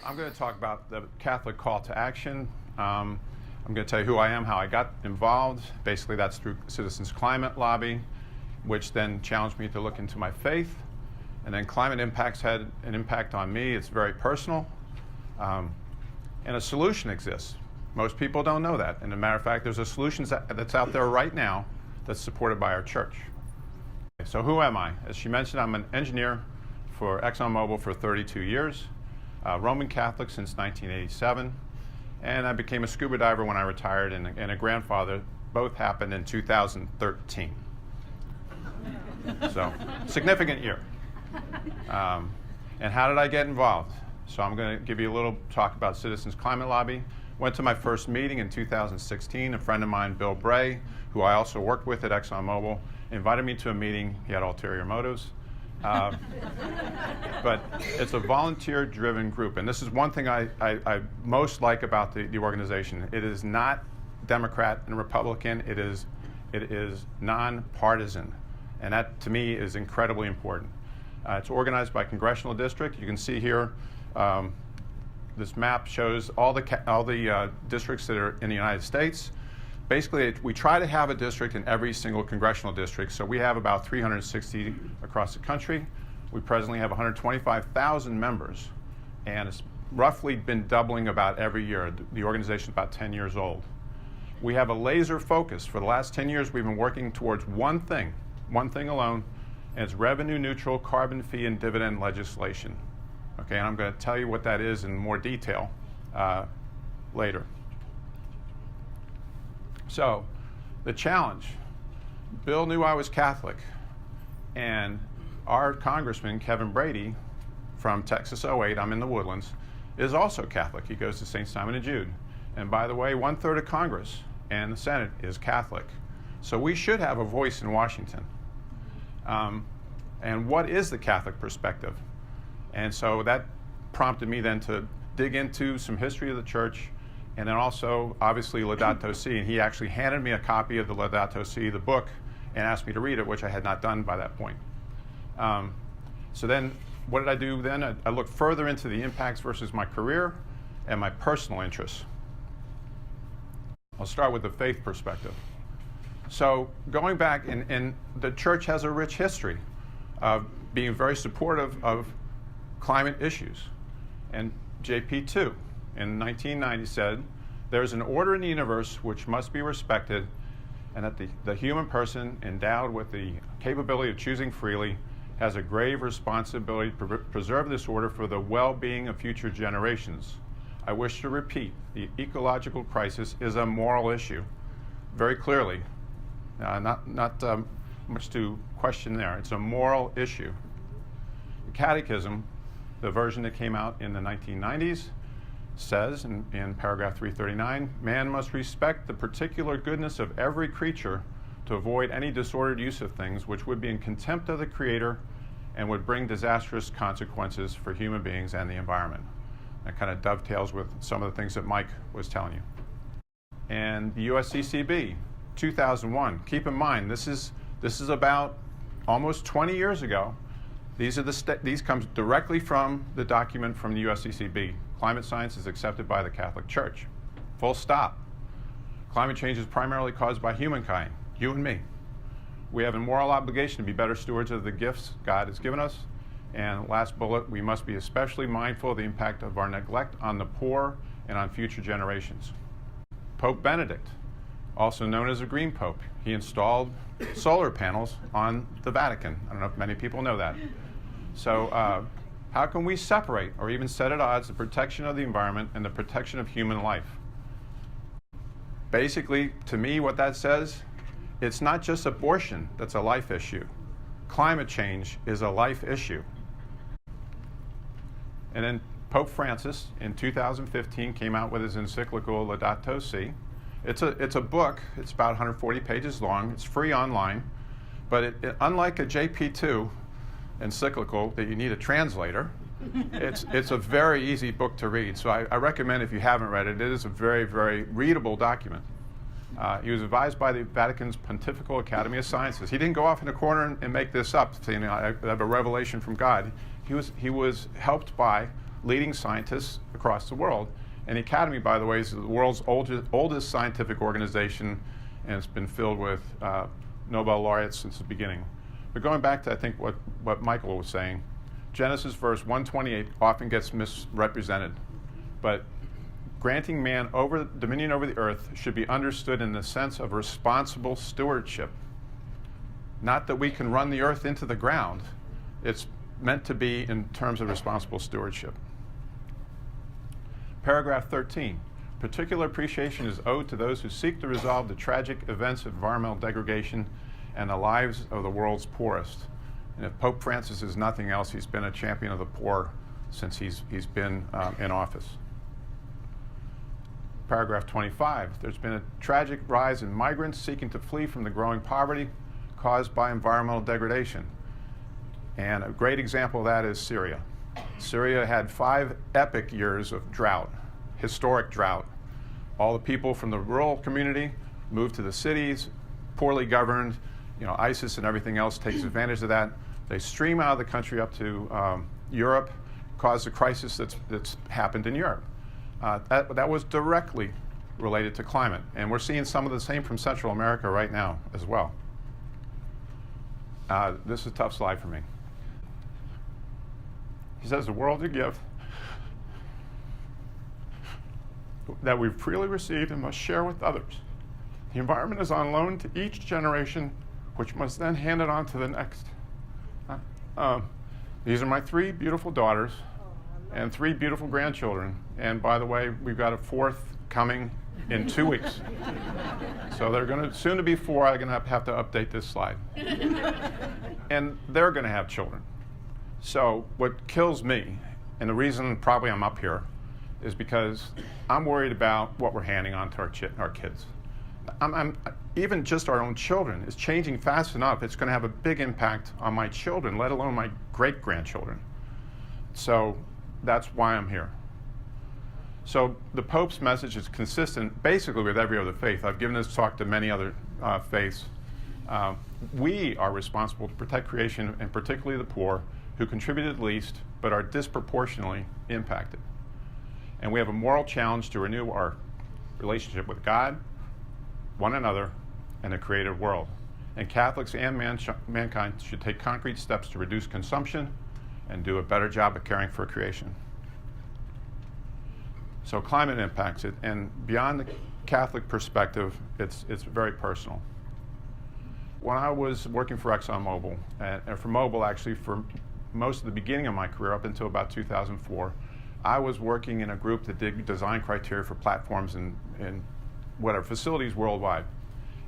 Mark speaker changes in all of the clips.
Speaker 1: I'm going to talk about the Catholic call to action. I'm going to tell you who I am, how I got involved. Basically, that's through Citizens Climate Lobby, which then challenged me to look into my faith. And then climate impacts had an impact on me. It's very personal. And a solution exists. Most people don't know that. And as a matter of fact, there's a solution that's out there right now that's supported by our church. So who am I? As she mentioned, I'm an engineer for ExxonMobil for 32 years, Roman Catholic since 1987, and I became a scuba diver when I retired, and a grandfather. Both happened in 2013. So, significant year. And how did I get involved? So I'm going to give you a little talk about Citizens Climate Lobby. Went to my first meeting in 2016. A friend of mine, Bill Bray, who I also worked with at ExxonMobil, invited me to a meeting. He had ulterior motives. But it's a volunteer-driven group. And this is one thing I most like about the organization. It is not Democrat and Republican. It is nonpartisan. And that, to me, is incredibly important. It's organized by congressional district. You can see here, this map shows all the districts that are in the United States. Basically, we try to have a district in every single congressional district. So we have about 360 across the country. We presently have 125,000 members. And it's roughly been doubling about every year. The organization is about 10 years old. We have a laser focus. For the last 10 years, we've been working towards one thing alone, and it's revenue neutral carbon fee and dividend legislation. Okay, and I'm going to tell you what that is in more detail later. So, the challenge. Bill knew I was Catholic, and our congressman, Kevin Brady, from Texas 08, I'm in the Woodlands, is also Catholic. He goes to St. Simon and Jude. And by the way, 1/3 of Congress and the Senate is Catholic. So we should have a voice in Washington. And what is the Catholic perspective? And so that prompted me then to dig into some history of the church, and then also, obviously, Laudato Si. And he actually handed me a copy of the Laudato Si, the book, and asked me to read it, which I had not done by that point. So then, what did I do then? I looked further into the impacts versus my career and my personal interests. I'll start with the faith perspective. So going back, and the church has a rich history of being very supportive of climate issues. And JP2 in 1990 said, "There's an order in the universe which must be respected, and that the human person endowed with the capability of choosing freely has a grave responsibility to preserve this order for the well-being of future generations. I wish to repeat, the ecological crisis is a moral issue." Very clearly. Not much to question there. It's a moral issue. The Catechism, the version that came out in the 1990s, says in paragraph 339, "Man must respect the particular goodness of every creature to avoid any disordered use of things which would be in contempt of the Creator and would bring disastrous consequences for human beings and the environment." That kind of dovetails with some of the things that Mike was telling you. And the USCCB, 2001. Keep in mind, this is about almost 20 years ago. These come directly from the document from the USCCB. Climate science is accepted by the Catholic Church. Full stop. Climate change is primarily caused by humankind, you and me. We have a moral obligation to be better stewards of the gifts God has given us. And last bullet, we must be especially mindful of the impact of our neglect on the poor and on future generations. Pope Benedict, also known as a Green Pope, he installed solar panels on the Vatican. I don't know if many people know that. So how can we separate or even set at odds the protection of the environment and the protection of human life? Basically, to me, what that says, it's not just abortion that's a life issue. Climate change is a life issue. And then Pope Francis, in 2015, came out with his encyclical Laudato Si. It's a book. It's about 140 pages long. It's free online. But unlike a JP2 encyclical that you need a translator, it's a very easy book to read. So I recommend, if you haven't read it, it is a very, very readable document. He was advised by the Vatican's Pontifical Academy of Sciences. He didn't go off in a corner and make this up, saying, I have a revelation from God. He was helped by leading scientists across the world. And the Academy, by the way, is the world's oldest scientific organization, and it's been filled with Nobel laureates since the beginning. But going back to, I think, what Michael was saying, Genesis verse 128 often gets misrepresented. But granting man dominion over the earth should be understood in the sense of responsible stewardship. Not that we can run the earth into the ground. It's meant to be in terms of responsible stewardship. Paragraph 13. Particular appreciation is owed to those who seek to resolve the tragic events of environmental degradation and the lives of the world's poorest. And if Pope Francis is nothing else, he's been a champion of the poor since he's been in office. Paragraph 25. There's been a tragic rise in migrants seeking to flee from the growing poverty caused by environmental degradation. And a great example of that is Syria. Syria had 5 epic years of drought, historic drought. All the people from the rural community moved to the cities, poorly governed. ISIS and everything else takes advantage of that. They stream out of the country up to Europe, cause the crisis that's happened in Europe. That was directly related to climate. And we're seeing some of the same from Central America right now as well. This is a tough slide for me. He says the world is a gift that we've freely received and must share with others. The environment is on loan to each generation, which must then hand it on to the next. These are my 3 beautiful daughters and 3 beautiful grandchildren. And by the way, we've got a 4th coming in 2 weeks. So they're going to, soon to be 4, I'm going to have to update this slide. And they're going to have children. So what kills me, and the reason probably I'm up here, is because I'm worried about what we're handing on to our kids. Even just our own children is changing fast enough. It's going to have a big impact on my children, let alone my great-grandchildren. So that's why I'm here. So the Pope's message is consistent basically with every other faith. I've given this talk to many other faiths. We are responsible to protect creation, and particularly the poor, who contributed least but are disproportionately impacted. And we have a moral challenge to renew our relationship with God, one another, and the created world. And Catholics and mankind should take concrete steps to reduce consumption and do a better job of caring for creation. So climate impacts it, and beyond the Catholic perspective, it's very personal. When I was working for ExxonMobil, and for Mobil actually for most of the beginning of my career up until about 2004, I was working in a group that did design criteria for platforms in whatever facilities worldwide.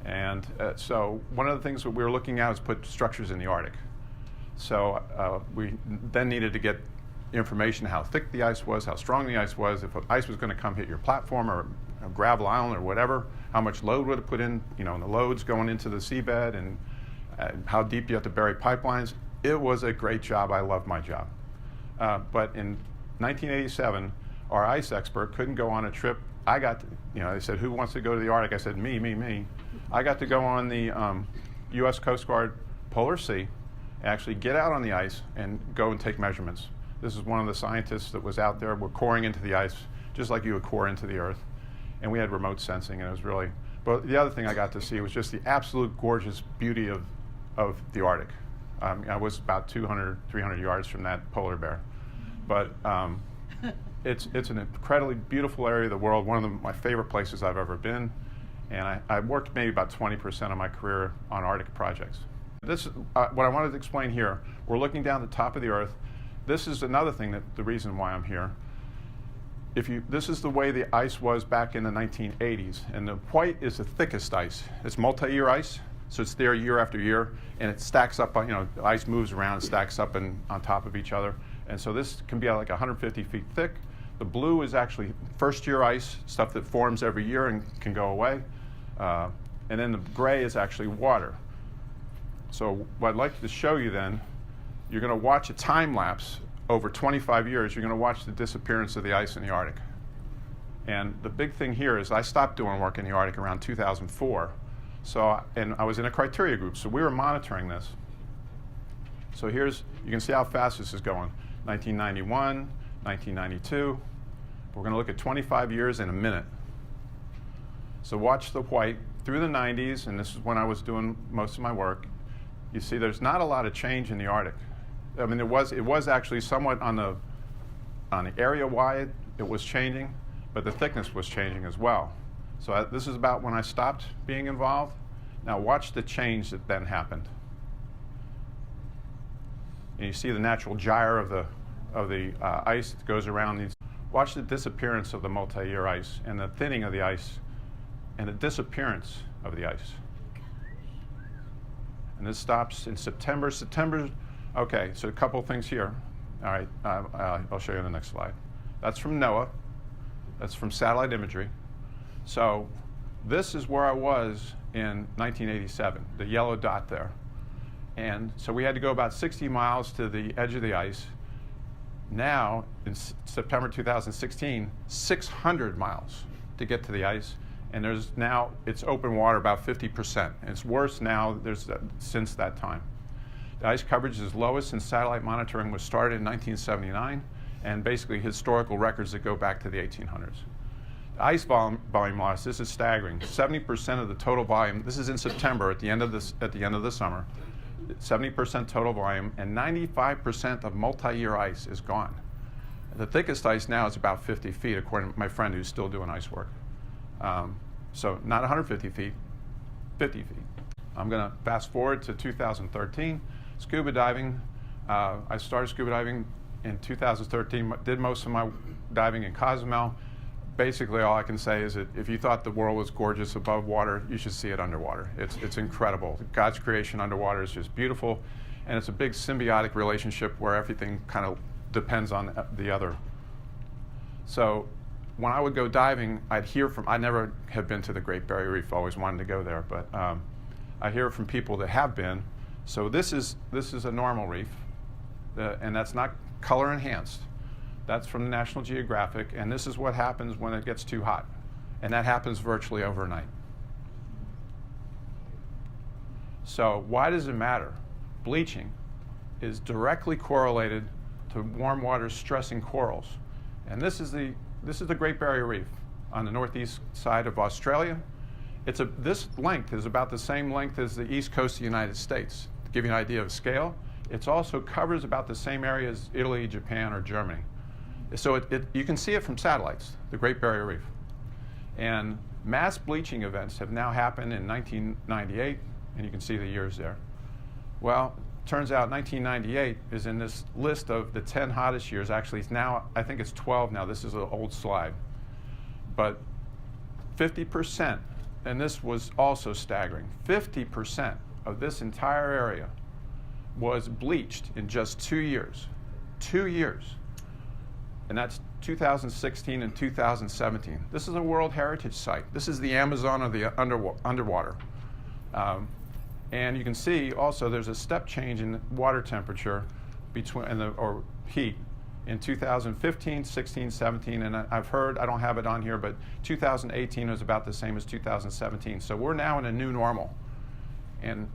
Speaker 1: And so one of the things that we were looking at was put structures in the Arctic. So we then needed to get information how thick the ice was, how strong the ice was, if ice was going to come hit your platform or a gravel island or whatever, how much load would it put in, and the loads going into the seabed, and how deep do you have to bury pipelines. It was a great job. I loved my job. But in 1987, our ice expert couldn't go on a trip. I got to, they said, who wants to go to the Arctic? I said, me. I got to go on the U.S. Coast Guard Polar Sea, actually get out on the ice and go and take measurements. This is one of the scientists that was out there. We're coring into the ice, just like you would core into the earth. And we had remote sensing, and it was really, but the other thing I got to see was just the absolute gorgeous beauty of the Arctic. I was about 200, 300 yards from that polar bear. But it's an incredibly beautiful area of the world, one of my favorite places I've ever been. And I worked maybe about 20% of my career on Arctic projects. This is what I wanted to explain here. We're looking down the top of the Earth. This is another thing the reason why I'm here. This is the way the ice was back in the 1980s. And the white is the thickest ice. It's multi-year ice, so it's there year after year. And it stacks up, the ice moves around and stacks up on top of each other. And so this can be like 150 feet thick. The blue is actually first-year ice, stuff that forms every year and can go away. And then the gray is actually water. So what I'd like to show you then, you're going to watch a time lapse over 25 years. You're going to watch the disappearance of the ice in the Arctic. And the big thing here is I stopped doing work in the Arctic around 2004. And I was in a criteria group, so we were monitoring this. So you can see how fast this is going. 1991, 1992. We're going to look at 25 years in a minute. So watch the white through the 90s, and this is when I was doing most of my work. You see there's not a lot of change in the Arctic. I mean, it was actually somewhat on the area wide, it was changing, but the thickness was changing as well. So this is about when I stopped being involved. Now watch the change that then happened. And you see the natural gyre of the ice that goes around these. Watch the disappearance of the multi-year ice and the thinning of the ice and the disappearance of the ice. And this stops in September. Okay, so a couple things here. All right, I'll show you on the next slide. That's from NOAA. That's from satellite imagery. So this is where I was in 1987, the yellow dot there. And so we had to go about 60 miles to the edge of the ice. Now, in September 2016, 600 miles to get to the ice. And it's open water about 50%. And it's worse now since that time. The ice coverage is lowest since satellite monitoring was started in 1979, and basically historical records that go back to the 1800s. The ice volume loss, this is staggering. 70% of the total volume, this is in September at the end of the summer, 70% total volume, and 95% of multi-year ice is gone. The thickest ice now is about 50 feet, according to my friend who's still doing ice work. So not 150 feet, 50 feet. I'm going to fast forward to 2013. Scuba diving. I started scuba diving in 2013, did most of my diving in Cozumel. Basically, all I can say is that if you thought the world was gorgeous above water, you should see it underwater. It's incredible. God's creation underwater is just beautiful, and it's a big symbiotic relationship where everything kind of depends on the other. So when I would go diving, I never have been to the Great Barrier Reef, always wanted to go there, but I hear from people that have been. So this is a normal reef, and that's not color enhanced. That's from the National Geographic, and this is what happens when it gets too hot. And that happens virtually overnight. So why does it matter? Bleaching is directly correlated to warm water stressing corals. And this is the Great Barrier Reef on the northeast side of Australia. This length is about the same length as the east coast of the United States. To give you an idea of scale, it also covers about the same area as Italy, Japan, or Germany. So you can see it from satellites, the Great Barrier Reef. And mass bleaching events have now happened in 1998, and you can see the years there. Well, turns out 1998 is in this list of the 10 hottest years. Actually, it's now, I think it's 12 now. This is an old slide. But 50%, and this was also staggering, 50% of this entire area was bleached in just 2 years. 2 years. And that's 2016 and 2017. This is a World Heritage Site. This is the Amazon of the underwater. And you can see also there's a step change in water temperature or heat in 2015, 16, 17, and I've heard, I don't have it on here, but 2018 was about the same as 2017. So we're now in a new normal. And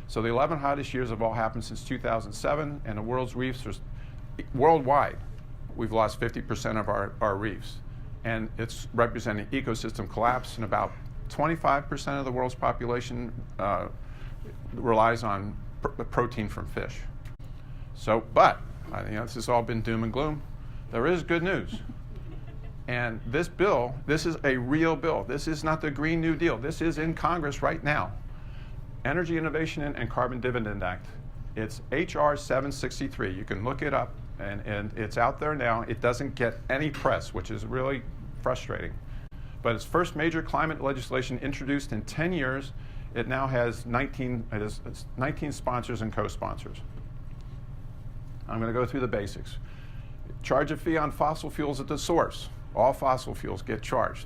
Speaker 1: so the 11 hottest years have all happened since 2007, and the world's reefs are, worldwide, we've lost 50% of our reefs. And it's representing ecosystem collapse, and about 25% of the world's population relies on protein from fish. So, but, this has all been doom and gloom. There is good news. And this bill, this is a real bill. This is not the Green New Deal. This is in Congress right now. Energy Innovation and Carbon Dividend Act. It's HR 763. You can look it up, and it's out there now. It doesn't get any press, which is really frustrating. But it's first major climate legislation introduced in 10 years. It now has 19 sponsors and co-sponsors. I'm going to go through the basics. Charge a fee on fossil fuels at the source. All fossil fuels get charged.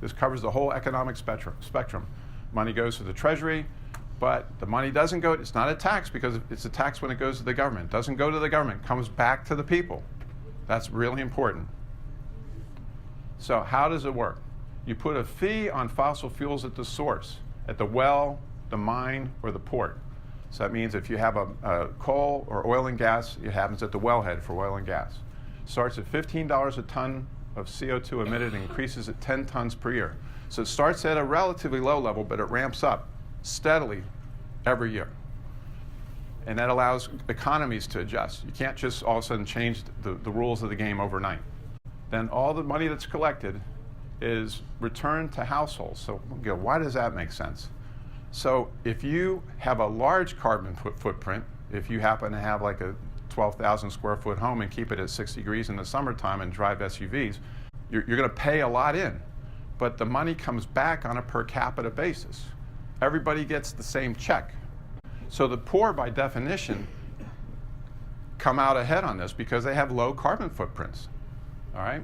Speaker 1: This covers the whole economic spectrum. Money goes to the Treasury, but the money doesn't go, it's not a tax because it's a tax when it goes to the government. It doesn't go to the government, it comes back to the people. That's really important. So how does it work? You put a fee on fossil fuels at the source, at the well, the mine, or the port. So that means if you have a coal or oil and gas, it happens at the wellhead for oil and gas. Starts at $15 a ton of CO2 emitted and increases at 10 tons per year. So it starts at a relatively low level, but it ramps up steadily every year. And that allows economies to adjust. You can't just all of a sudden change the rules of the game overnight. Then all the money that's collected is returned to households. So why does that make sense? So if you have a large carbon footprint, if you happen to have like a 12,000 square foot home and keep it at 6 degrees in the summertime and drive SUVs, you're going to pay a lot in. But the money comes back on a per capita basis. Everybody gets the same check. So the poor, by definition, come out ahead on this because they have low carbon footprints. All right?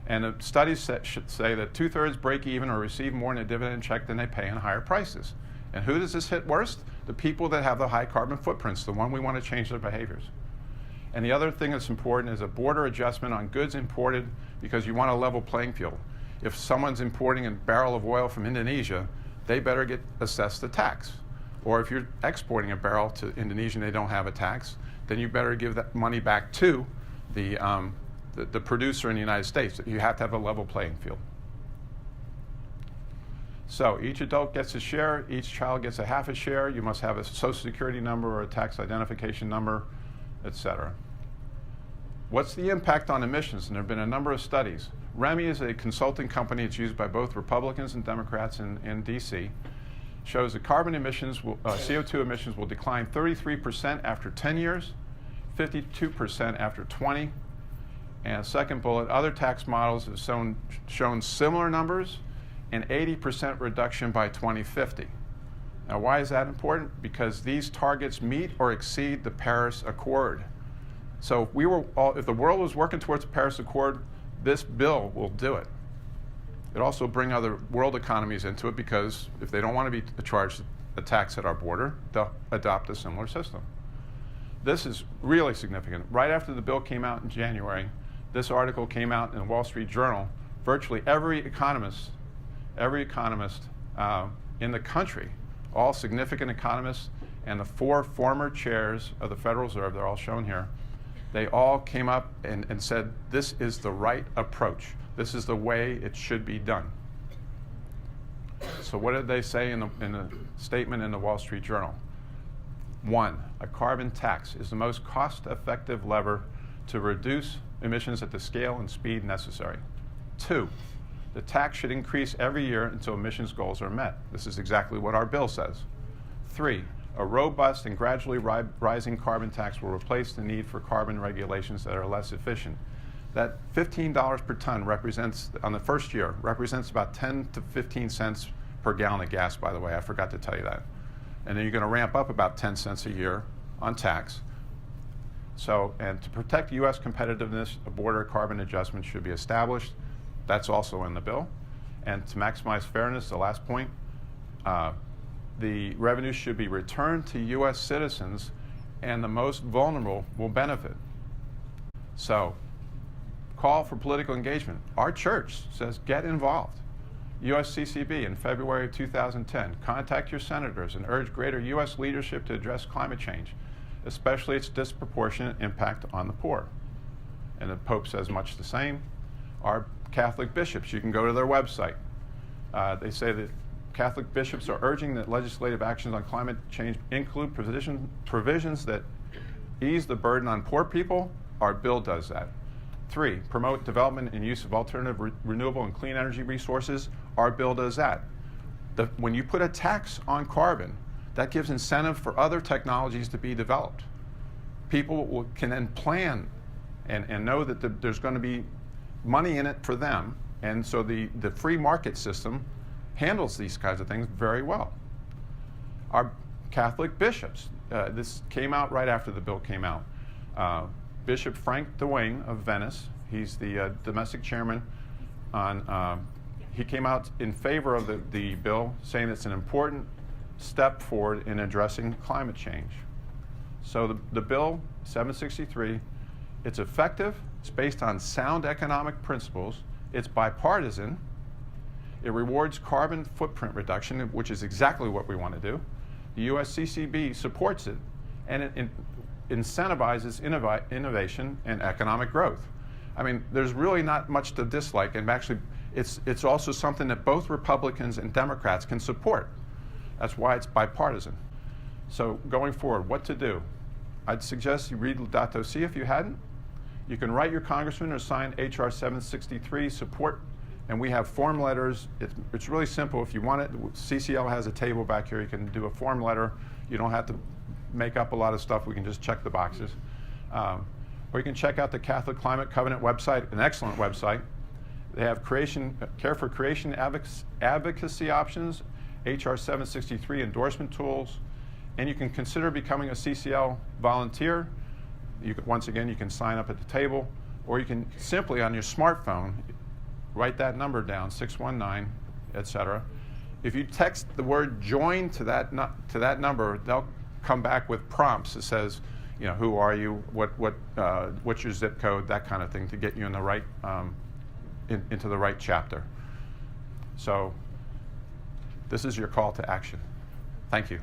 Speaker 1: And the studies should say that 2/3 break even or receive more in a dividend check than they pay in higher prices. And who does this hit worst? The people that have the high carbon footprints, the one we want to change their behaviors. And the other thing that's important is a border adjustment on goods imported because you want a level playing field. If someone's importing a barrel of oil from Indonesia, they better get assessed the tax. Or if you're exporting a barrel to Indonesia and they don't have a tax, then you better give that money back to the producer in the United States. You have to have a level playing field. So each adult gets a share, each child gets a half a share. You must have a social security number or a tax identification number, etc. What's the impact on emissions? And there have been a number of studies. REMI is a consulting company. It's used by both Republicans and Democrats in DC. Shows that carbon emissions, CO2 emissions will decline 33% after 10 years, 52% after 20. And second bullet, other tax models have shown similar numbers and 80% reduction by 2050. Now, why is that important? Because these targets meet or exceed the Paris Accord. So if the world was working towards the Paris Accord, this bill will do it. It also bring other world economies into it because if they don't want to be charged a tax at our border, they'll adopt a similar system. This is really significant. Right after the bill came out in January, this article came out in the Wall Street Journal. Virtually every economist in the country, all significant economists, and the 4 former chairs of the Federal Reserve, they're all shown here, they all came up and said, this is the right approach. This is the way it should be done. So what did they say in the statement in the Wall Street Journal? 1, a carbon tax is the most cost-effective lever to reduce emissions at the scale and speed necessary. 2, the tax should increase every year until emissions goals are met. This is exactly what our bill says. 3, a robust and gradually rising carbon tax will replace the need for carbon regulations that are less efficient. That $15 per ton represents, on the first year, represents about 10 to 15 cents per gallon of gas, by the way. I forgot to tell you that. And then you're going to ramp up about 10 cents a year on tax. So, and to protect U.S. competitiveness, a border carbon adjustment should be established. That's also in the bill. And to maximize fairness, the last point, the revenue should be returned to U.S. citizens, and the most vulnerable will benefit. So, call for political engagement. Our church says get involved. USCCB in February of 2010, contact your senators and urge greater U.S. leadership to address climate change, especially its disproportionate impact on the poor. And the Pope says much the same. Our Catholic bishops, you can go to their website. They say that Catholic bishops are urging that legislative actions on climate change include provisions that ease the burden on poor people. Our bill does that. 3, promote development and use of alternative renewable and clean energy resources. Our bill does that. When you put a tax on carbon, that gives incentive for other technologies to be developed. People can then plan and know that there's going to be money in it for them. And so the free market system handles these kinds of things very well. Our Catholic bishops, this came out right after the bill came out. Bishop Frank DeWayne of Venice, he's the domestic chairman. He came out in favor of the bill, saying it's an important step forward in addressing climate change. So the bill, 763, it's effective, it's based on sound economic principles, it's bipartisan, it rewards carbon footprint reduction, which is exactly what we want to do. The USCCB supports it, and incentivizes innovation and economic growth. I mean, there's really not much to dislike, and actually, it's also something that both Republicans and Democrats can support. That's why it's bipartisan. So going forward, what to do? I'd suggest you read Laudato Si if you hadn't. You can write your congressman or sign H.R. 763 support, and we have form letters. It's really simple. If you want it, CCL has a table back here. You can do a form letter. You don't have to make up a lot of stuff. We can just check the boxes. Or you can check out the Catholic Climate Covenant website, an excellent website. They have care for creation advocacy options, HR 763 endorsement tools, and you can consider becoming a CCL volunteer. Once again, you can sign up at the table, or you can simply on your smartphone write that number down, 619, etc. If you text the word "join" to that number, they'll come back with prompts that says, who are you, what's your zip code, that kind of thing, to get you in the right into the right chapter. So this is your call to action. Thank you.